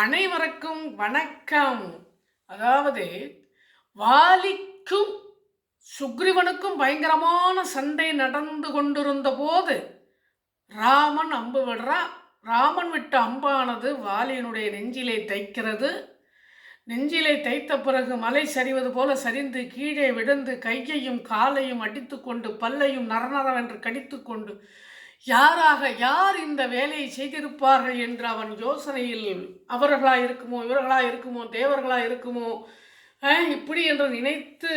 அனைவருக்கும் வணக்கம். அதாவது வாலிக்கும் சுக்ரீவனுக்கும் பயங்கரமான சண்டை நடந்து கொண்டிருந்த போது ராமன் அம்பு விடுறான். ராமன் விட்ட அம்பானது வாலியினுடைய நெஞ்சிலே தைக்கிறது. நெஞ்சிலே தைத்த பிறகு மலை சரிவது போல சரிந்து கீழே விழுந்து கையையும் காலையும் அடித்து கொண்டு பல்லையும் நரநரவென்று கடித்து கொண்டு யார் இந்த வேலையை செய்திருப்பார்கள் என்று அவன் யோசனையில் அவர்களா இருக்குமோ, இவர்களா இருக்குமோ, தேவர்களா இருக்குமோ, இப்படி என்று நினைத்து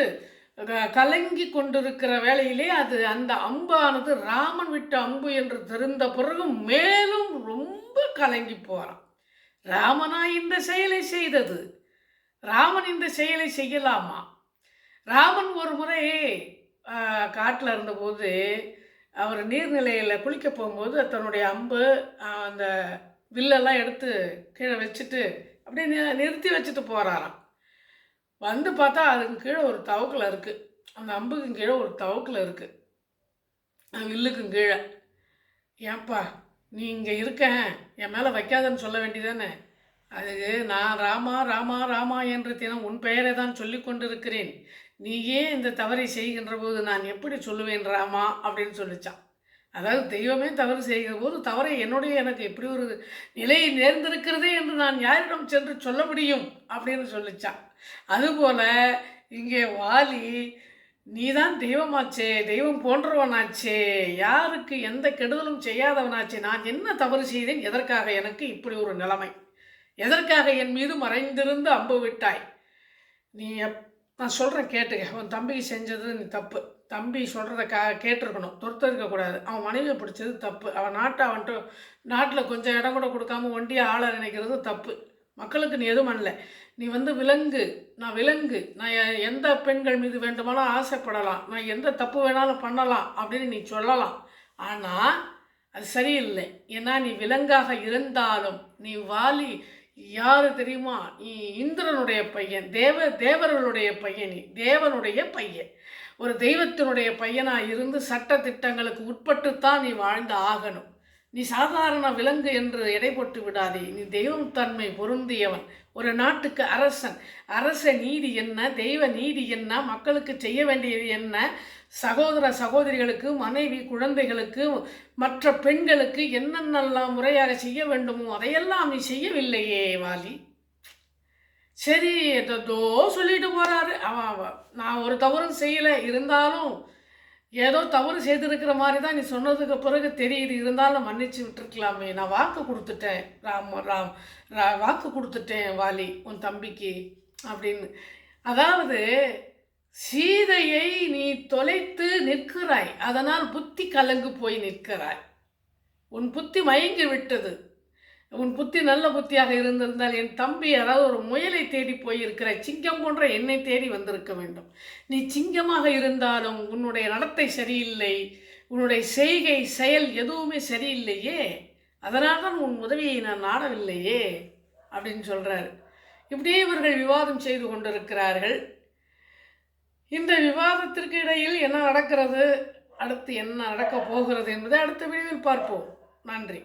கலங்கி கொண்டிருக்கிற வேளையிலே அந்த அம்பானது ராமன் விட்ட அம்பு என்று தெரிந்த பிறகு மேலும் ரொம்ப கலங்கி போகிறான். ராமனா இந்த செயலை செய்தது? ராமன் இந்த செயலை செய்யலாமா? ராமன் ஒரு முறை காட்டில் இருந்தபோது அவர் நீர்நிலையில் குளிக்க போகும்போது தன்னுடைய அம்பு அந்த வில்லெல்லாம் எடுத்து கீழே வச்சுட்டு அப்படியே நிறுத்தி வச்சுட்டு போகிறாராம். வந்து பார்த்தா அதுக்கு கீழே ஒரு தவக்கில் இருக்குது. அந்த அம்புக்கு கீழே ஒரு தவக்கில் இருக்குது, வில்லுக்கும் கீழே. ஏன்பா நீ இங்கே இருக்க, என் மேலே வைக்காதன்னு சொல்ல வேண்டியதானே? அதுக்கு நான் ராமா ராமா ராமா என்று தினம் உன் பெயரை தான் சொல்லி கொண்டிருக்கிறேன். நீ ஏன் இந்த தவறை செய்கின்ற போது நான் எப்படி சொல்லுவேன் ராமா அப்படின்னு சொல்லிச்சான். அதாவது தெய்வமே தவறு செய்கிற போது தவறை எனக்கு எப்படி ஒரு நிலை நேர்ந்திருக்கிறதே என்று நான் யாரிடம் சென்று சொல்ல முடியும் அப்படின்னு சொல்லிச்சான். அதுபோல் இங்கே வாலி நீ தான் தெய்வமாச்சே, தெய்வம் போன்றவனாச்சே, யாருக்கு எந்த கெடுதலும் செய்யாதவனாச்சே, நான் என்ன தவறு செய்தேன், எதற்காக எனக்கு இப்படி ஒரு நிலைமை, எதற்காக என் மீது மறைந்திருந்து அம்பு விட்டாய்? நீ நான் சொல்கிறேன் கேட்டுக்க. அவன் தம்பிக்கு செஞ்சது நீ தப்பு. தம்பி சொல்கிறத கேட்டிருக்கணும், இருக்கக்கூடாது. அவன் மனைவியை பிடிச்சது தப்பு. அவன் நாட்டில் கொஞ்சம் இடம் கூட கொடுக்காம ஒண்டியாக ஆள நினைக்கிறது தப்பு. மக்களுக்கு நீ எதுவும் பண்ணல. நீ விலங்கு, நான் விலங்கு, நான் எந்த பெண்கள் மீது வேண்டுமானாலும் ஆசைப்படலாம், நான் எந்த தப்பு வேணாலும் பண்ணலாம் அப்படின்னு நீ சொல்லலாம். ஆனால் அது சரியில்லை. ஏன்னா நீ விலங்காக இருந்தாலும் நீ வாலி யாரு தெரியுமா? நீ இந்திரனுடைய பையன், தேவர்களுடைய பையன், நீ தேவனுடைய பையன். ஒரு தெய்வத்தினுடைய பையனாக இருந்து சட்ட திட்டங்களுக்கு உட்பட்டுத்தான் நீ வாழ்ந்து ஆகணும். நீ சாதாரண விலங்கு என்று எடை போட்டு விடாதே. நீ தெய்வம் தன்மை பொருந்தியவன், ஒரு நாட்டுக்கு அரசன். அரச நீதி என்ன, தெய்வ நீதி என்ன, மக்களுக்கு செய்ய வேண்டியது என்ன, சகோதர சகோதரிகளுக்கு, மனைவி குழந்தைகளுக்கு, மற்ற பெண்களுக்கு என்னென்னலாம் முறையாக செய்ய வேண்டுமோ அதையெல்லாம் நீ செய்யவில்லையே வாலி. சரி ஏதோ சொல்லிட்டு போகிறாரு. நான் ஒரு தவறும் செய்யலை, இருந்தாலும் ஏதோ தவறு செய்திருக்கிற மாதிரி தான் நீ சொன்னதுக்கு பிறகு தெரியுது, இருந்தாலும் மன்னிச்சு விட்டுருக்கலாமே. நான் வாக்கு கொடுத்துட்டேன் வாக்கு கொடுத்துட்டேன் வாலி உன் தம்பிக்கு அப்படின்னு. அதாவது சீதையை நீ தொலைத்து நிற்கிறாய், அதனால் புத்தி கலங்கு போய் நிற்கிறாய். உன் புத்தி மயங்கி விட்டது. உன் புத்தி நல்ல புத்தியாக இருந்திருந்தால் என் தம்பி அதாவது ஒரு முயலை தேடி போயிருக்கிற, சிங்கம் போன்ற என்னை தேடி வந்திருக்க வேண்டும். நீ சிங்கமாக இருந்தாலும் உன்னுடைய நடத்தை சரியில்லை, உன்னுடைய செய்கை செயல் எதுவுமே சரியில்லையே, அதனால் தான் உன் உதவியை நான் நாடவில்லையே அப்படின்னு சொல்கிறாரு. இப்படியே இவர்கள் விவாதம் செய்து கொண்டிருக்கிறார்கள். இந்த விவாதத்திற்கு இடையில் என்ன நடக்கிறது, அடுத்து என்ன நடக்கப் போகிறது என்பதை அடுத்த வீடியோவில் பார்ப்போம். நன்றி.